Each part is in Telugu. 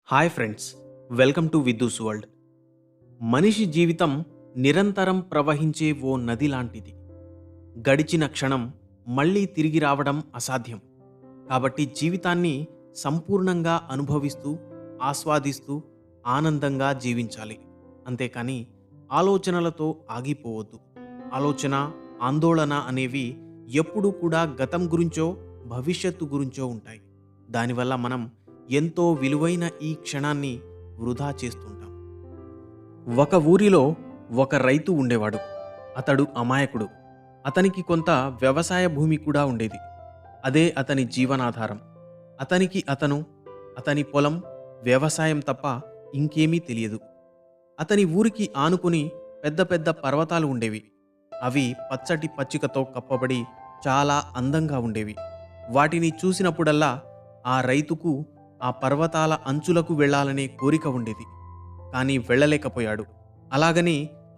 Hi friends, welcome to Viddu's world. మనిషి జీవితం నిరంతరం ప్రవహించే ఓ నది లాంటిది. గడిచిన క్షణం మళ్ళీ తిరిగి రావడం అసాధ్యం. కాబట్టి జీవితాన్ని సంపూర్ణంగా అనుభవిస్తూ, ఆస్వాదిస్తూ, ఆనందంగా జీవించాలి. అంతేకాని ఆలోచనలతో ఆగిపోవద్దు. ఆలోచన, ఆందోళన అనేవి ఎప్పుడూ కూడా గతం గురించో, భవిష్యత్తు గురించో ఉంటాయి. దానివల్ల మనం ఎంతో విలువైన ఈ క్షణాన్ని వృధా చేస్తుంటాం. ఒక ఊరిలో ఒక రైతు ఉండేవాడు. అతడు అమాయకుడు. అతనికి కొంత వ్యవసాయ భూమి కూడా ఉండేది. అదే అతని జీవనాధారం. అతని పొలం, వ్యవసాయం తప్ప ఇంకేమీ తెలియదు. అతని ఊరికి ఆనుకుని పెద్ద పెద్ద పర్వతాలు ఉండేవి. అవి పచ్చటి పచ్చికతో కప్పబడి చాలా అందంగా ఉండేవి. వాటిని చూసినప్పుడల్లా ఆ రైతుకు ఆ పర్వతాల అంచులకు వెళ్ళాలనే కోరిక ఉండేది. కానీ వెళ్ళలేకపోయాడు. అలాగని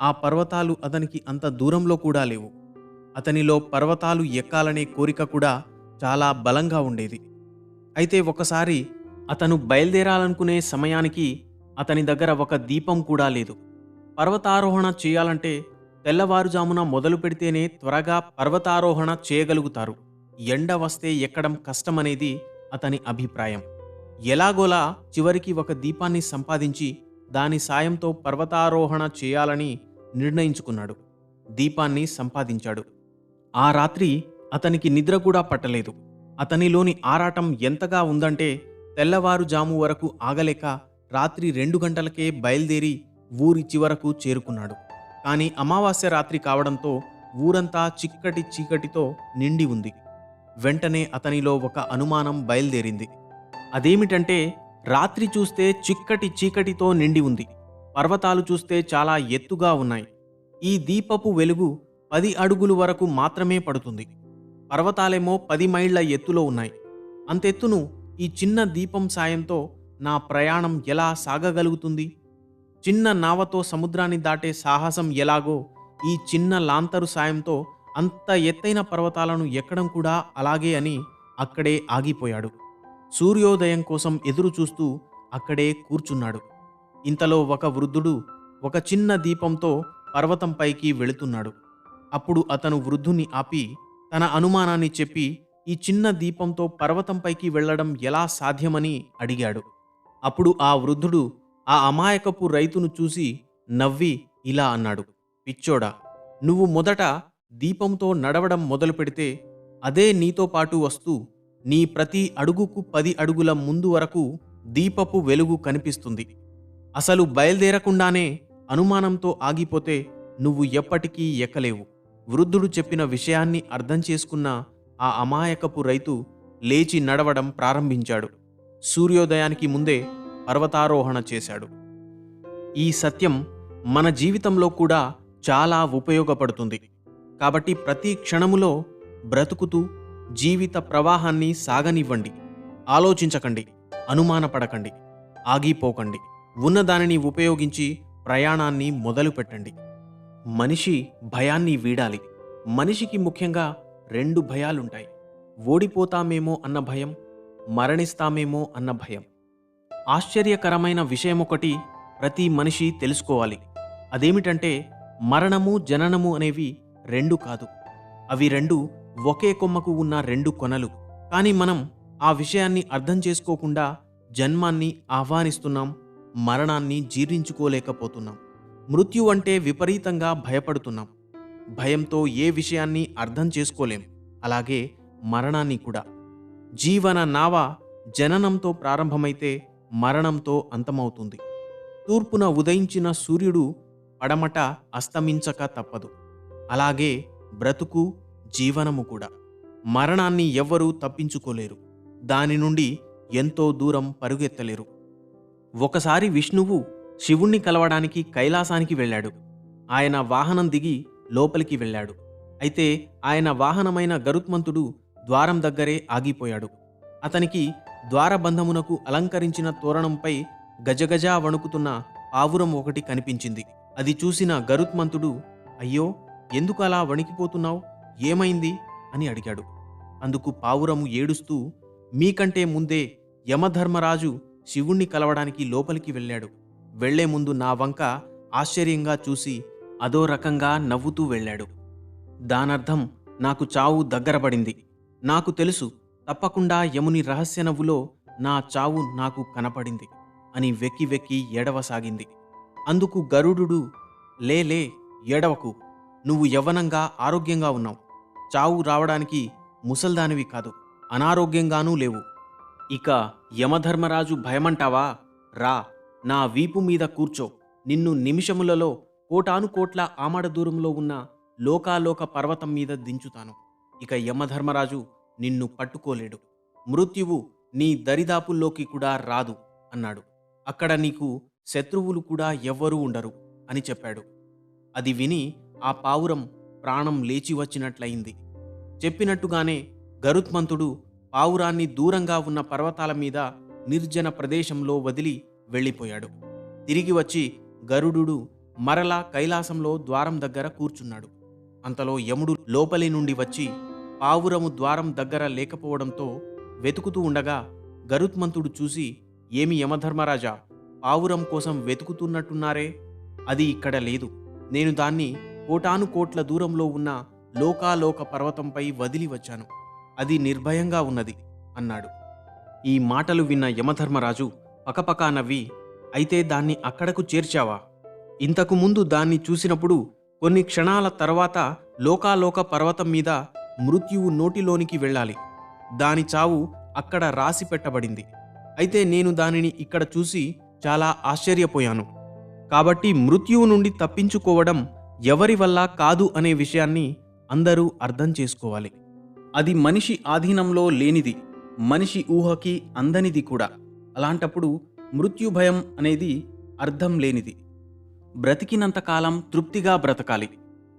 ఆ పర్వతాలు అతనికి అంత దూరంలో కూడా లేవు. అతనిలో పర్వతాలు ఎక్కాలనే కోరిక కూడా చాలా బలంగా ఉండేది. అయితే ఒకసారి అతను బయలుదేరాలనుకునే సమయానికి అతని దగ్గర ఒక దీపం కూడా లేదు. పర్వతారోహణ చేయాలంటే తెల్లవారుజామున మొదలు పెడితేనే త్వరగా పర్వతారోహణ చేయగలుగుతారు. ఎండ వస్తే ఎక్కడం కష్టమనేది అతని అభిప్రాయం. ఎలాగోలా చివరికి ఒక దీపాన్ని సంపాదించి దాని సాయంతో పర్వతారోహణ చేయాలని నిర్ణయించుకున్నాడు. దీపాన్ని సంపాదించాడు. ఆ రాత్రి అతనికి నిద్ర కూడా పట్టలేదు. అతనిలోని ఆరాటం ఎంతగా ఉందంటే తెల్లవారుజాము వరకు ఆగలేక రాత్రి 2 గంటలకే బయలుదేరి ఊరి చివరకు చేరుకున్నాడు. కానీ అమావాస్య రాత్రి కావడంతో ఊరంతా చిక్కటి చీకటితో నిండి ఉంది. వెంటనే అతనిలో ఒక అనుమానం బయలుదేరింది. అదేమిటంటే రాత్రి చూస్తే చిక్కటి చీకటితో నిండి ఉంది. పర్వతాలు చూస్తే చాలా ఎత్తుగా ఉన్నాయి. ఈ దీపపు వెలుగు 10 అడుగులు వరకు మాత్రమే పడుతుంది. పర్వతాలేమో 10 మైళ్ళ ఎత్తులో ఉన్నాయి. అంతెత్తును ఈ చిన్న దీపం సాయంతో నా ప్రయాణం ఎలా సాగగలుగుతుంది? చిన్న నావతో సముద్రాన్ని దాటే సాహసం ఎలాగో ఈ చిన్న లాంతరు సాయంతో అంత ఎత్తైన పర్వతాలను ఎక్కడం కూడా అలాగే అని అక్కడే ఆగిపోయాడు. సూర్యోదయం కోసం ఎదురు చూస్తూ అక్కడే కూర్చున్నాడు. ఇంతలో ఒక వృద్ధుడు ఒక చిన్న దీపంతో పర్వతంపైకి వెళుతున్నాడు. అప్పుడు అతను వృద్ధుని ఆపి తన అనుమానాన్ని చెప్పి ఈ చిన్న దీపంతో పర్వతంపైకి వెళ్లడం ఎలా సాధ్యమని అడిగాడు. అప్పుడు ఆ వృద్ధుడు ఆ అమాయకపు రైతును చూసి నవ్వి ఇలా అన్నాడు, పిచ్చోడా, నువ్వు మొదట దీపంతో నడవడం మొదలు పెడితే అదే నీతో పాటు వస్తూ నీ ప్రతి అడుగుకు 10 అడుగుల ముందు వరకు దీపపు వెలుగు కనిపిస్తుంది. అసలు బయలుదేరకుండానే అనుమానంతో ఆగిపోతే నువ్వు ఎప్పటికీ ఎక్కలేవు. వృద్ధుడు చెప్పిన విషయాన్ని అర్థం చేసుకున్న ఆ అమాయకపు రైతు లేచి నడవడం ప్రారంభించాడు. సూర్యోదయానికి ముందే పర్వతారోహణ చేశాడు. ఈ సత్యం మన జీవితంలో కూడా చాలా ఉపయోగపడుతుంది. కాబట్టి ప్రతి క్షణములో బ్రతుకుతూ జీవిత ప్రవాహాన్ని సాగనివ్వండి. ఆలోచించకండి, అనుమానపడకండి, ఆగిపోకండి. ఉన్నదానిని ఉపయోగించి ప్రయాణాన్ని మొదలుపెట్టండి. మనిషి భయాన్ని వీడాలి. మనిషికి ముఖ్యంగా 2 భయాలుంటాయి. ఓడిపోతామేమో అన్న భయం, మరణిస్తామేమో అన్న భయం. ఆశ్చర్యకరమైన విషయమొకటి ప్రతి మనిషి తెలుసుకోవాలి. అదేమిటంటే మరణము, జననము అనేవి 2 కాదు. అవి 2 ఒకే కొమ్మకు ఉన్న 2 కొనలు. కానీ మనం ఆ విషయాన్ని అర్థం చేసుకోకుండా జన్మాన్ని ఆహ్వానిస్తున్నాం, మరణాన్ని జీర్ణించుకోలేకపోతున్నాం. మృత్యు అంటే విపరీతంగా భయపడుతున్నాం. భయంతో ఏ విషయాన్ని అర్థం చేసుకోలేం. అలాగే మరణాన్ని కూడా. జీవన నావ జననంతో ప్రారంభమైతే మరణంతో అంతమవుతుంది. తూర్పున ఉదయించిన సూర్యుడు పడమట అస్తమించక తప్పదు. అలాగే బ్రతుకు, జీవనము కూడా. మరణాన్ని ఎవ్వరూ తప్పించుకోలేరు. దాని నుండి ఎంతో దూరం పరుగెత్తలేరు. ఒకసారి విష్ణువు శివుణ్ణి కలవడానికి కైలాసానికి వెళ్ళాడు. ఆయన వాహనం దిగి లోపలికి వెళ్ళాడు. అయితే ఆయన వాహనమైన గరుత్మంతుడు ద్వారం దగ్గరే ఆగిపోయాడు. అతనికి ద్వారబంధమునకు అలంకరించిన తోరణంపై గజగజా వణుకుతున్న పావురం ఒకటి కనిపించింది. అది చూసిన గరుత్మంతుడు, అయ్యో, ఎందుకు అలా వణికిపోతున్నావు? ఏమైంది అని అడిగాడు. అందుకు పావురము ఏడుస్తూ, మీకంటే ముందే యమధర్మరాజు శివుణ్ణి కలవడానికి లోపలికి వెళ్ళాడు. వెళ్లే ముందు నా వంక ఆశ్చర్యంగా చూసి అదో రకంగా నవ్వుతూ వెళ్ళాడు. దానర్థం నాకు చావు దగ్గరపడింది. నాకు తెలుసు, తప్పకుండా యముని రహస్య నవ్వులో నా చావు నాకు కనపడింది అని వెక్కి వెక్కి ఏడవసాగింది. అందుకు గరుడు, లే ఏడవకు, నువ్వు యవ్వనంగా ఆరోగ్యంగా ఉన్నావు. చావు రావడానికి ముసల్దానివి కాదు, అనారోగ్యంగానూ లేవు. ఇక యమధర్మరాజు భయమంటావా? రా, నా వీపు మీద కూర్చో, నిన్ను నిమిషములలో కోటానుకోట్ల ఆమడ దూరంలో ఉన్న లోకాలోక పర్వతం మీద దించుతాను. ఇక యమధర్మరాజు నిన్ను పట్టుకోలేడు, మృత్యువు నీ దరిదాపుల్లోకి కూడా రాదు అన్నాడు. అక్కడ నీకు శత్రువులు కూడా ఎవ్వరూ ఉండరు అని చెప్పాడు. అది విని ఆ పావురం ప్రాణం లేచి వచ్చినట్లయింది. చెప్పినట్టుగానే గరుత్మంతుడు పావురాన్ని దూరంగా ఉన్న పర్వతాల మీద నిర్జన ప్రదేశంలో వదిలి వెళ్ళిపోయాడు. తిరిగి వచ్చి గరుడు మరలా కైలాసంలో ద్వారం దగ్గర కూర్చున్నాడు. అంతలో యముడు లోపలి నుండి వచ్చి పావురము ద్వారం దగ్గర లేకపోవడంతో వెతుకుతూ ఉండగా గరుత్మంతుడు చూసి, ఏమి యమధర్మరాజా, పావురం కోసం వెతుకుతున్నట్టున్నారే? అది ఇక్కడ లేదు. నేను దాన్ని కోటానుకోట్ల దూరంలో ఉన్న లోకాలోక పర్వతంపై వదిలి వచ్చాను. అది నిర్భయంగా ఉన్నది అన్నాడు. ఈ మాటలు విన్న యమధర్మరాజు పకపకా నవ్వి, అయితే దాన్ని అక్కడకు చేర్చావా? ఇంతకు ముందు దాన్ని చూసినప్పుడు కొన్ని క్షణాల తర్వాత లోకాలోక పర్వతం మీద మృత్యువు నోటిలోనికి వెళ్ళాలి. దాని చావు అక్కడ రాసి పెట్టబడింది. అయితే నేను దానిని ఇక్కడ చూసి చాలా ఆశ్చర్యపోయాను. కాబట్టి మృత్యువు నుండి తప్పించుకోవడం ఎవరి వల్ల కాదు అనే విషయాన్ని అందరూ అర్థం చేసుకోవాలి. అది మనిషి ఆధీనంలో లేనిది, మనిషి ఊహకి అందనిది కూడా. అలాంటప్పుడు మృత్యుభయం అనేది అర్థం లేనిది. బ్రతికినంతకాలం తృప్తిగా బ్రతకాలి.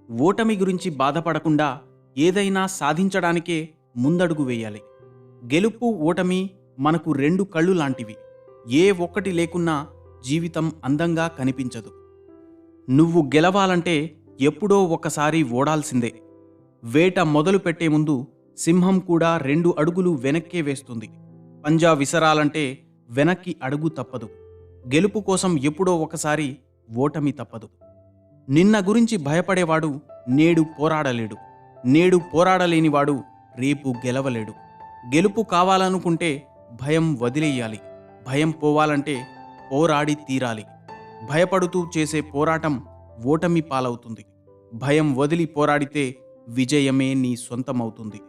ఓటమి గురించి బాధపడకుండా ఏదైనా సాధించడానికే ముందడుగు వేయాలి. గెలుపు ఓటమి మనకు రెండు కళ్ళు లాంటివి. ఏ ఒక్కటి లేకున్నా జీవితం అందంగా కనిపించదు. నువ్వు గెలవాలంటే ఎప్పుడో ఒకసారి ఓడాల్సిందే. వేట మొదలు పెట్టే ముందు సింహం కూడా 2 అడుగులు వెనక్కే వేస్తుంది. పంజా విసరాలంటే వెనక్కి అడుగు తప్పదు. గెలుపు కోసం ఎప్పుడో ఒకసారి ఓటమి తప్పదు. నిన్న గురించి భయపడేవాడు నేడు పోరాడలేడు. నేడు పోరాడలేనివాడు రేపు గెలవలేడు. గెలుపు కావాలనుకుంటే భయం వదిలేయాలి. భయం పోవాలంటే పోరాడి తీరాలి. భయపడుతూ చేసే పోరాటం ఓటమి పాలవుతుంది. భయం వదిలి పోరాడితే విజయమే నీ సొంతమవుతుంది.